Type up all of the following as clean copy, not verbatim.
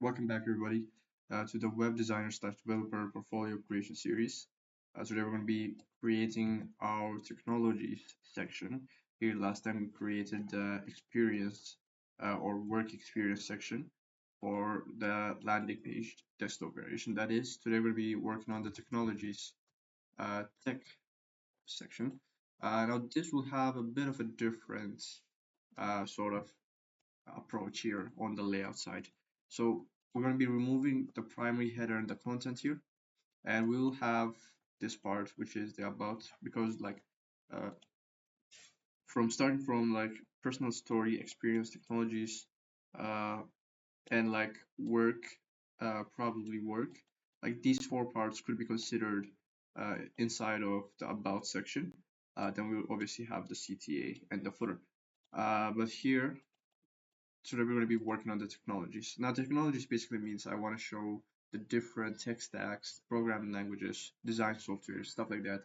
Welcome back, everybody, to the Web Designer slash Developer Portfolio Creation Series. Today, we're going to be creating our technologies section. Here, last time we created the experience or work experience section for the landing page desktop variation. That is, today we're going to be working on the technologies tech section. Now, this will have a bit of a different sort of approach here on the layout side. So we're going to be removing the primary header and the content here, and we will have this part, which is the about, because like uh, from starting from like personal story, experience, technologies, uh, and like work, probably work, like these four parts could be considered inside of the about section. Then we'll obviously have the CTA and the footer. But here, so that we're going to be working on the technologies. Now, technologies basically means I want to show the different tech stacks, programming languages, design software, stuff like that,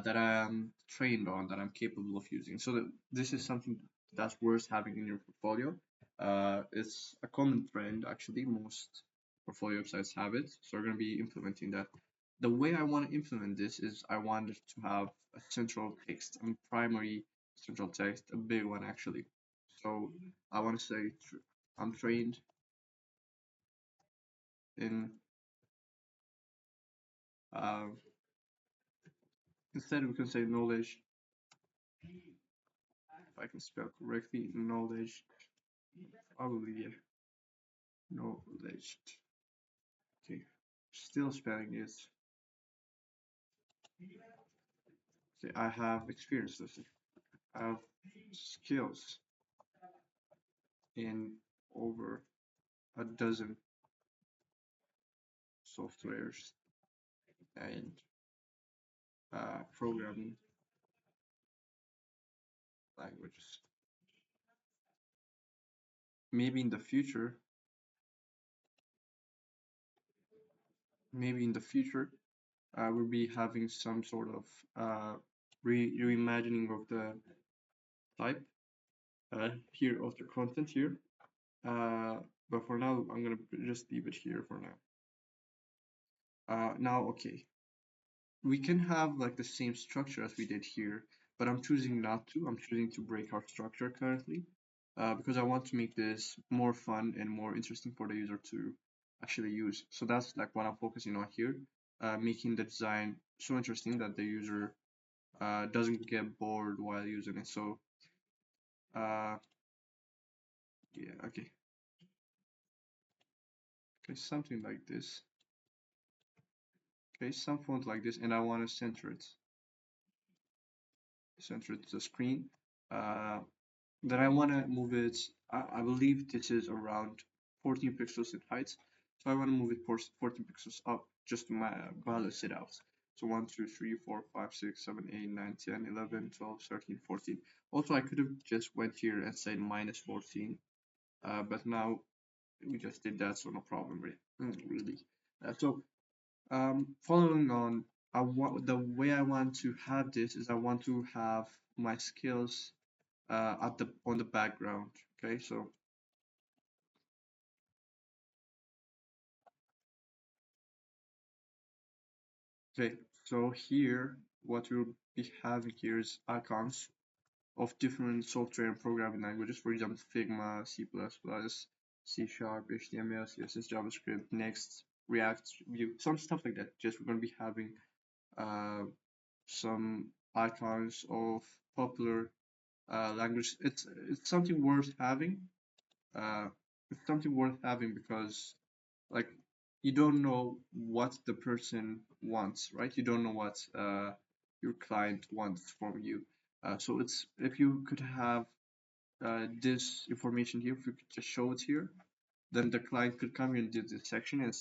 that I am trained on, that I'm capable of using. So that this is something that's worth having in your portfolio. It's a common trend, actually. Most portfolio websites have it. So we're going to be implementing that. The way I want to implement this is I want it to have a central text, a primary central text, a big one actually. So I want to say I'm trained in, uh, instead we can say knowledge, if I can spell correctly, knowledge, probably, yeah, knowledge. Okay, still spelling it. Okay, I have experience, let's say. I have skills in over a dozen softwares and programming languages. Maybe in the future, maybe in the future, we'll be having some sort of reimagining of the type here of the content here. But for now, I'm gonna just leave it here for now. Now, okay, we can have like the same structure as we did here, but I'm choosing not to. I'm choosing to break our structure currently because I want to make this more fun and more interesting for the user to actually use. So that's like what I'm focusing on here, making the design so interesting that the user doesn't get bored while using it. So yeah, okay, something like this. Okay, some font like this, and I want to center it to the screen. Then I want to move it. I believe this is around 14 pixels in height, so I want to move it 14 pixels up just to balance it out. So 1, 2, 3, 4, 5, 6, 7, 8, 9, 10, 11, 12, 13, 14. Also, I could have just went here and said minus 14, but now we just did that, so no problem really. So following on, the way I want to have this is I want to have my skills on the background. Okay, so okay, so here what we'll be having here is icons of different software and programming languages. For example, Figma, C++, C Sharp, HTML, CSS, JavaScript, Next, React, Vue, some stuff like that. Just we're going to be having uh, some icons of popular language. It's something worth having. Uh, it's something worth having because like you don't know what the person wants, right? You don't know what your client wants from you. So it's if you could have this information here, if you could just show it here, then the client could come here and do this section. And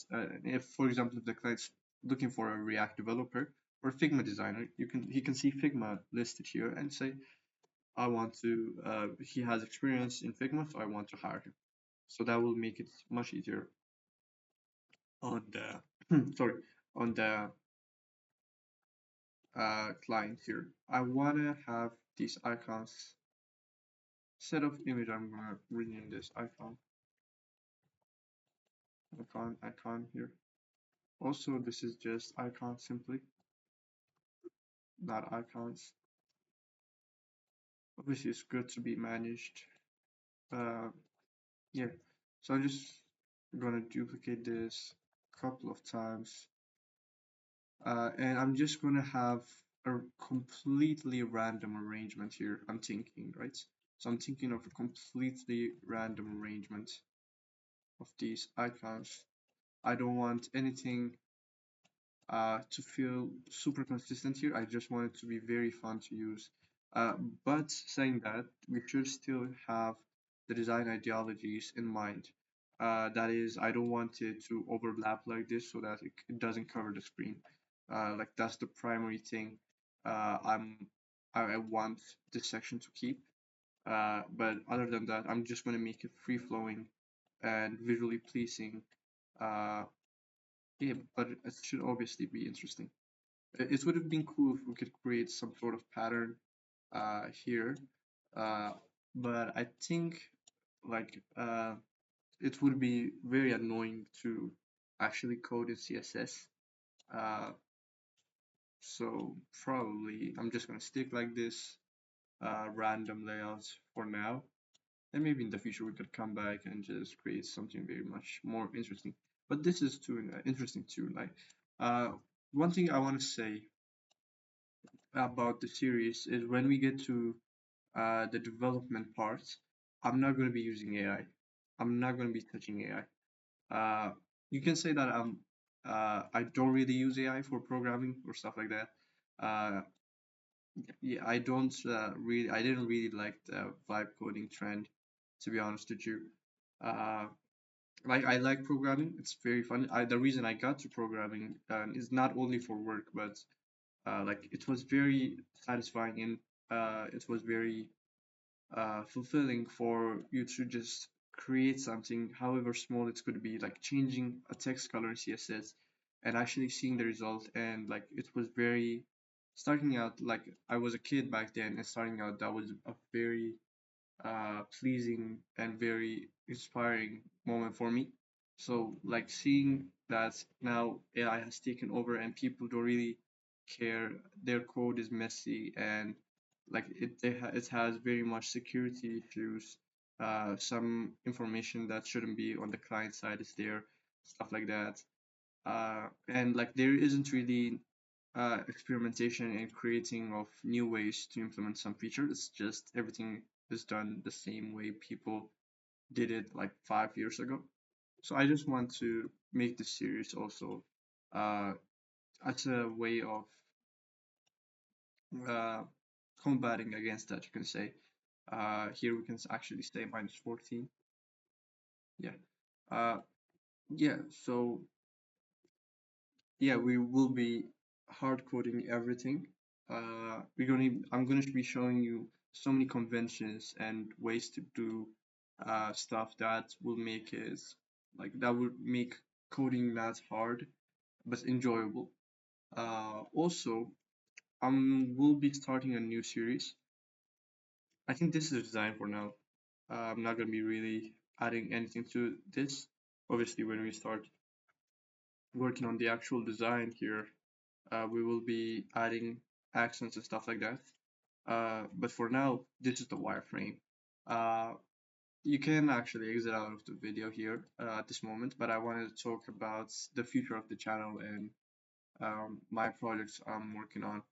if, for example, if the client's looking for a React developer or Figma designer, he can see Figma listed here and say, I want to. He has experience in Figma, so I want to hire him. So that will make it much easier on the sorry, on the client here. I want to have these icons. Instead of image, I'm gonna rename this icon. icon here. Also, this is just icon simply, not icons. Obviously, it's good to be managed. Uh, yeah. So I'm just gonna duplicate this a couple of times, and I'm just gonna have a completely random arrangement here. I'm thinking, right? So I'm thinking of a completely random arrangement of these icons. I don't want anything to feel super consistent here. I just want it to be very fun to use. Uh, but saying that, we should still have the design ideologies in mind. That is, I don't want it to overlap like this so that it doesn't cover the screen. Like that's the primary thing I want this section to keep. But other than that, I'm just going to make it free flowing and visually pleasing. Uh, yeah, but it should obviously be interesting. It would have been cool if we could create some sort of pattern here, uh, but I think like it would be very annoying to actually code in CSS. Uh, so probably I'm just gonna stick like this random layouts for now, and maybe in the future we could come back and just create something very much more interesting. But this is too interesting too. Like uh, one thing I want to say about the series is when we get to the development part, I'm not going to be using AI. I'm not going to be touching AI. You can say that I don't really use AI for programming or stuff like that. Uh, yeah, I didn't really like the vibe coding trend, to be honest with you. Uh, like I like programming. It's very fun. The reason I got to programming is not only for work, but like it was very satisfying and it was very fulfilling for you to just create something, however small it could be, like changing a text color in CSS and actually seeing the result. And like it was very starting out, like I was a kid back then, and starting out that was a very pleasing and very inspiring moment for me. So like seeing that now AI has taken over and people don't really care, their code is messy and like it has very much security issues. Some information that shouldn't be on the client side is there, stuff like that. And like there isn't really experimentation and creating of new ways to implement some features. It's just everything is done the same way people did it like 5 years ago. So I just want to make this series also uh, as a way of uh, combating against that, you can say. Here we can actually say -14. Yeah. Uh, yeah. So yeah, we will be hard coding everything. I'm gonna be showing you so many conventions and ways to do stuff that will make it like that will make coding not hard but enjoyable. Also, we'll be starting a new series. I think this is designed for now. I'm not gonna be really adding anything to this. Obviously, when we start working on the actual design here, we will be adding accents and stuff like that. But for now, this is the wireframe. Uh, you can actually exit out of the video here at this moment, but I wanted to talk about the future of the channel and my projects I'm working on.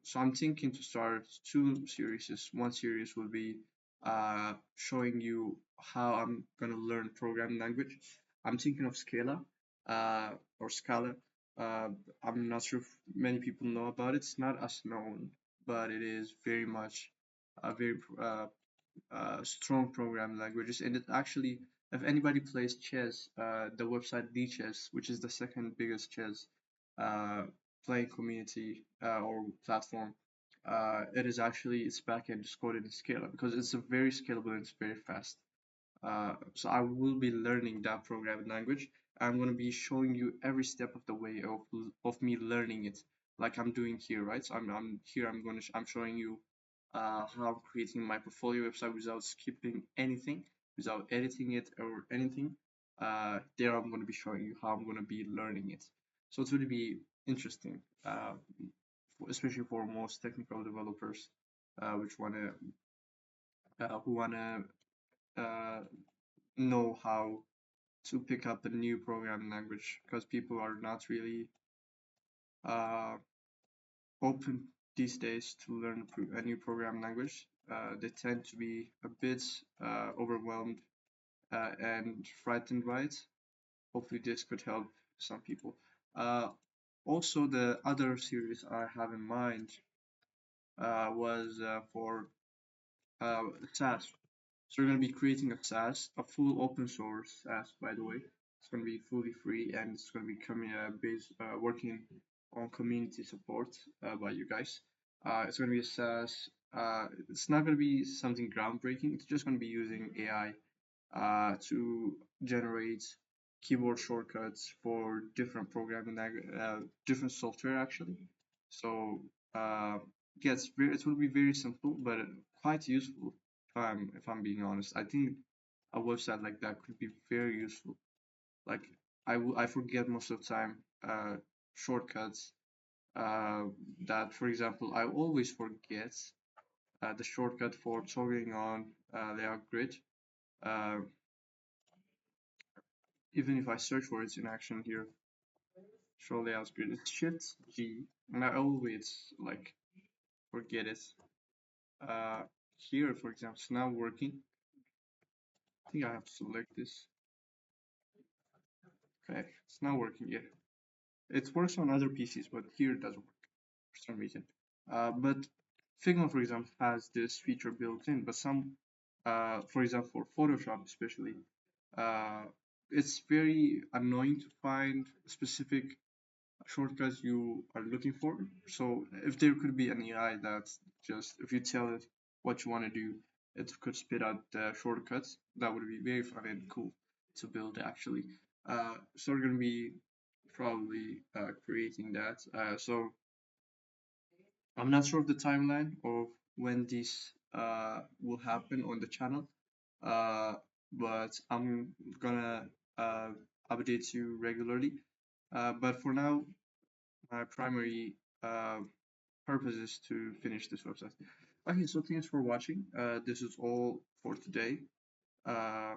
So I'm thinking to start two series. One series will be showing you how I'm gonna learn programming language. I'm thinking of Scala or Scala. Uh, I'm not sure if many people know about it. It's not as known, but it is very much a very strong programming languages. And it actually, if anybody plays chess, the website Chess, which is the second biggest chess uh, playing community or platform, it is actually its backend is coded in Scala because it's a very scalable and it's very fast. So I will be learning that programming language. I'm going to be showing you every step of the way of me learning it, like I'm doing here, right? So I'm here. I'm showing you how I'm creating my portfolio website without skipping anything, without editing it or anything. there I'm going to be showing you how I'm going to be learning it. So it's going to be interesting, especially for most technical developers, which wanna who wanna uh, know how to pick up a new programming language, because people are not really uh, open these days to learn a new programming language. They tend to be a bit overwhelmed and frightened by it. Hopefully, this could help some people. Also, the other series I have in mind was for SaaS. So we're going to be creating a SaaS, a full open source SaaS, by the way. It's going to be fully free, and it's going to be coming working on community support by you guys. It's going to be a SaaS. It's not going to be something groundbreaking. It's just going to be using AI to generate keyboard shortcuts for different different software actually. So yeah, it will be very simple, but quite useful. If I'm being honest, I think a website like that could be very useful. Like I forget most of the time shortcuts. That, for example, I always forget the shortcut for toggling on layout grid. Uh, Even if I search for it in action here, show layout grid, it's Shift G, and I always like forget it. Uh, Here, for example, it's now working. I think I have to select this. Okay, it's not working yet. It works on other PCs, but here it doesn't work for some reason. But Figma, for example, has this feature built in, but for example, for Photoshop especially, uh, it's very annoying to find specific shortcuts you are looking for. So if there could be an AI that's just, if you tell it what you want to do, it could spit out the shortcuts. That would be very fun and cool to build actually. So we're gonna be probably creating that. So I'm not sure of the timeline of when this will happen on the channel, uh, but I'm gonna uh, update you regularly. But for now, my primary uh, purpose is to finish this website. Okay, so thanks for watching. This is all for today. Uh,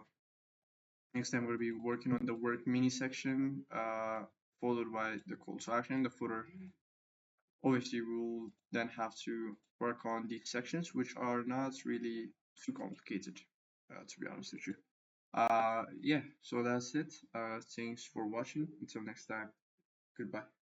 Next time we're going to be working on the work mini section, followed by the call to action, the footer. Obviously, we'll then have to work on these sections, which are not really too complicated, to be honest with you. Yeah, so that's it. Thanks for watching. Until next time, goodbye.